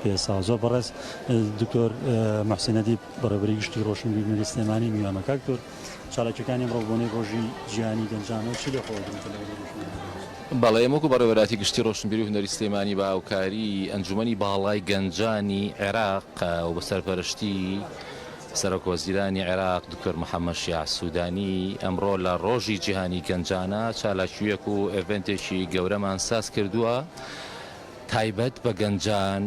پێسا زۆر بەڕێز دکتۆر محسین ئەدیب بەڕێوەبەری گشتی ڕۆشنبیری سلێمانی میوانە کاکتۆر چالاکیەکانی ڕۆبوونەی ڕۆژی جیهانی گەنجانەوە چی لەخۆ بەڵێ ئەمەکو بەڕێوەبەراتی گشتی ڕۆشنبیری و هونەری سلێمانی بە هاوکاری ئەنجومەنی باڵای گەنجانی عێراق و بە سەرپەرشتی سەرۆکوەزیرانی عێراق دکتۆر محەممەد شیاع سوودانی ئەمڕۆ لە ڕۆژی جیهانی گەنجانە چالاکیەک و ئێڤنتێکی گەورەمان ساز کردووە تایبەت بە گەنجان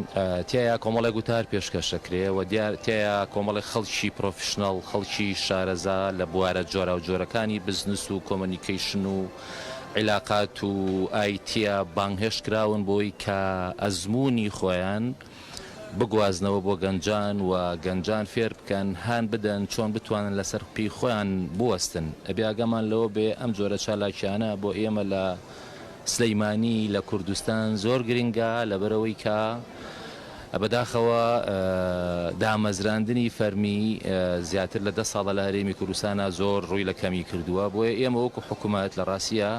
تایە کۆمەڵی گوتار پێشکەشەکرێ و تایە کۆمەڵی خەڵکی پرۆفشنەڵ خەڵکی شارەزا لە بوارە جۆرا و جۆرەکانی بزنس و کۆمۆنیکیشن و عیلاقات و ئایتیا بانگهێشتکراون بۆی کە ئەزمموی خۆیان بگوازنەوە بۆ گەنجان و گەنجان فێر بکەن هان بدەن چۆن بتوانن لەسەر پێی خۆیان بوەستن ئەبیاگەمان لەوە بێ ئەم جۆرە چالاکیانە بۆ ئێمە لە سلەیمانی لە کوردستان زۆر گرنگە لەبەرەوەی کە بەداخەوە دامەزراندنی فەرمی زیاتر لە 10 ساڵە لە هەرێمی کوردستانە زۆر ڕووی لە کەمی کردووە بۆیە ئێمە وەکو حکوومەت لە ڕاستیە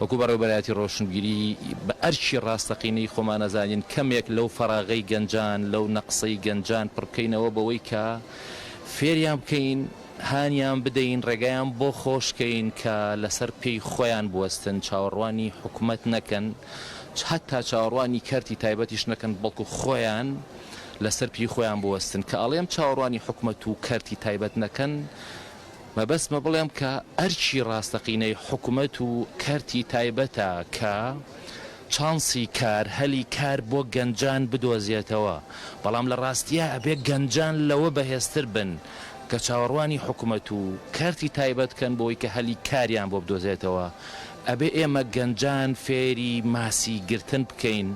وەکو بەڕێوەبەراتی ڕۆشنبیری بە ئەرچی ڕاستەقینەی خۆمان نەزانین کەمێک لەو فەراغەی گەنجان لەو نەقسەی گەنجان پڕکەینەوە بەوەی کە فێریان بکەین هانیان بدەین ڕێگەیان بۆ خۆشکەین کە لەسەر پێی خۆیان بوەستن چاوەڕوانی حکوومەت نەکەن حتا چاوەڕوانی کەرتی تایبەتیش نەکەن بەڵکو خۆیان لەسەر پێی خۆیان بوەستن کە ئەڵێم چاوەڕوانی حکوومەت و کەرتی تایبەت نەکەن مەبەستمە بڵێم کە ئەرچی ڕاستەقینەی حکوومەت و کەرتی تایبەتە کە چانسی کار هەلی کار بۆ گەنجان بدۆزیێتەوە بەڵام لە ڕاستیە ئەبێ گەنجان لەوە بەهێزتر بن کە چاوەڕوانی حکوومەت و کارتی تایبەتکەن بۆی کە هەلی کاریان بۆ بدۆزێتەوە ئەبێ ئێمە گەنجان فێری ماسی گرتن بکەین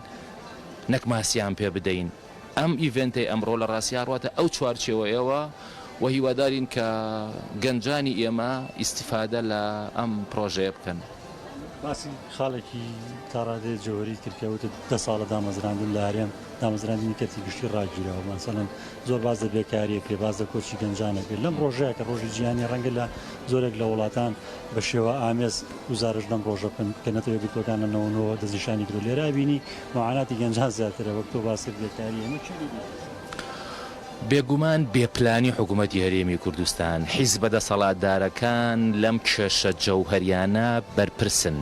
نەک ماسییان پێ بدەین ئەم ئیڤنتەی ئەمڕۆ لە ڕاستیاڕاتە ئەو چوارچێوەیەوە و هیوادارین کە گەنجانی ئێمە ئیسیفادە لە ئەم پرۆژەیە بکەن باسی خاڵێکی تاڕادێ جۆری کردکەوتە 10 ساڵە دامەزراندن لە هەرێم دامەزراندنی کەرتی گشتی ڕاگیرەوە مەسەڵەن زۆر باز لە بێکاریە پێ باز لە کۆچی گەنجانە بێت لەم ڕۆژەیە کە ڕۆژی جیهانی ڕەنگە لە زۆرێک لە وڵاتان بە شێوە ئامێز گزارش دەم ڕۆژە بکەن کە نەتەوەی گوتوەکان لەنەوەنەوە دەستنیشانی کرد لێرە بینی معاناتی گەنجان زیاترە وەک تۆ باسی بێکاری ئەمە چی بێگومان بێپلانی حکوومەتی هەرێمی کوردستان حیزب بەدەسەڵاتدارەکان لەم کێشە جەوهەریانە بەرپرسن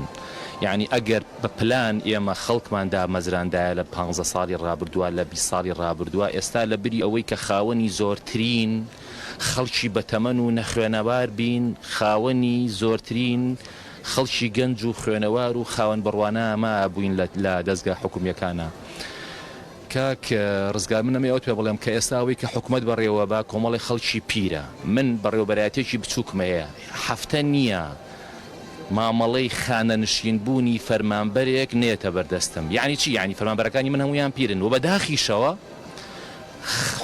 یعنی ئەگەر بە پلان ئێمە خەڵکمان دامەزراندایە لە 15 ساڵی ڕابردووە لە 20 ساڵی ڕابردووە ئێستا لە بری ئەوەی کە خاوەنی زۆرترین خەڵکی بەتەمەن و نەخوێنەوار بین خاوەنی زۆرترین خەڵکی گەنج و خوێنەوار و خاوەن بڕوانە ئەمە بووین لە دەستگا حکوومیەکانە کاک ڕزگار منەمە ئەوت پێ بڵێم کە ئێستاوەی کە حکوومەت بەڕێوە بە کۆمەڵی خەڵکی پیرە من بەڕێوەبەرایەتێکی بچووکمەیە هەفتە نییە مامەڵەی خانە نشینبوونی فەرمانبەرێک نێتە بەردەستم یعنی چی یعنی فەرمانبەرەکانی من هەمویان پیرن و بەداخیشەوە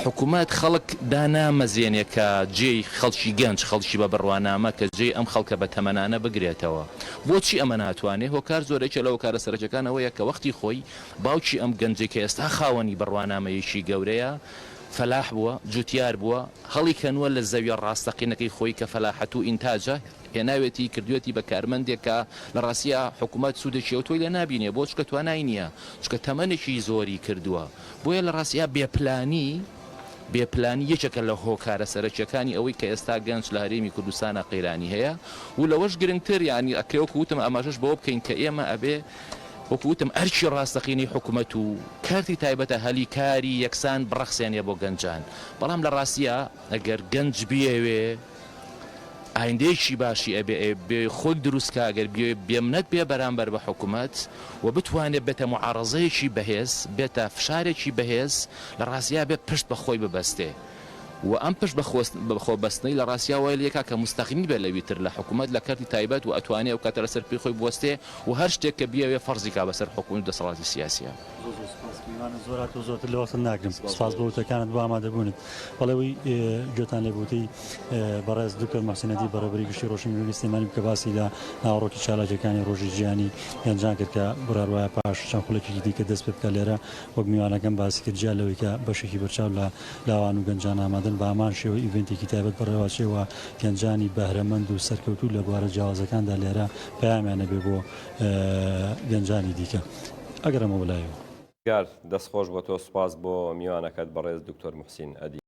حکوومەت خەڵک دانامەزێنێ کە جێی خەڵکی گەنج خەڵکی بە بڕوانامە کە جێی ئەم خەڵکە بە تەمەنانە بگرێتەوە بۆچی ئەمە ناتوانێت هۆکار زۆرێکە لەو کارە سەرەکیەکانەوەیە کە وەختی خۆی باوکی ئەم گەنجێک کە ئێستا خاوەنی بڕوانامەیەکی گەورەیە فەلاح بووە جوتیار بووە هەڵی کەنووە لە زەویە ڕاستەقینەکەی خۆی کە فەلاحەت و ئینتاجە هێناوێتی کردوێتی بە کارمەندێکە لە ڕاستیە حکوومەت سوودێکی ئەو تۆی لە نابینێ بۆ چکە توانای نییە چکە تەمەنێکی زۆری کردووە بۆیە لە ڕاستیە بێپلانی یەکێکە لە هۆکارە سەرەکیەکانی ئەوەی کە ئێستا گەنج لە هەرێمی کوردستانە قەیرانی هەیە و لەوەش گرنگتر ینی ئەکەوەکو وتم ئەماژەش بەوە بکەین کە ئێمە ئەبێ وەکوتم ئەرچی ڕاستەقینەی حکوومەت و کارتی تایبەتە هەلی کاری یەکسان بڕەخسێنێ بۆ گەنجان بەڵام لە ڕاستیە ئەگەر گەنج بێوێ ئایندەیەکی باشی ئەبێ خۆی دروستکە ئەگەر بێمنەت بێ بەرامبەر بە حکوومەت و بتوانێت بێتە معارەزەیەکی بەهێز بێتە فشارێکی بەهێز لە ڕاستیە بێ پشت بەخۆی ببەستێ و ئەم پشت بەخۆ بەستنەی لە ڕاستیا وایە لێکا کە مستەقیمی بێ لەویتر لە حکوومەت لە کارتی تایبەت و ئەتوانێت ئەو کاتە لەسەر پێی خۆی بوەستێ و هەر شتێک کە بیاوێ فەرزی کا بەسەر حکوومەت و دەسەڵاتی سیاسیە زۆرات و زۆرتر لەوەسم ناگرم سپاس بۆ وتەکانت بۆ ئامادەبوونت بەڵێوەی گوێتان لێبووتی بەڕێز دکتۆر محسین ئەدیب بەڕێوەبەری گشتی ڕۆشنبیری سلێمانی بکە باسی لە ناوەڕۆکی چالاکیەکانی ڕۆژی جیهانی گەنجان کرد کە بڕاروایە پاش چەند خولێکی دیکە دەست پێ بکە لێرە وەک میوانەکەم باسی کرد جیا لەوەی کە بەشێکی بەرچاو لە لاوان و گەنجان ئامادەن بە هەمان شێوە ئیڤنتێکی تایبەت بەڕێوەچێوە گەنجانی بەهرەمەند و سەرکەوتوو لە بوارە جیاوازەکاندا لێرە پەیامیانە بێ بۆ گەنجانی دیکە ئەگەر ئەمە بڵایەوە گار دەستخۆش بۆ تۆ سوپاس بۆ میوانەکەت بەڕێز دکتۆر موحسین ئەدی.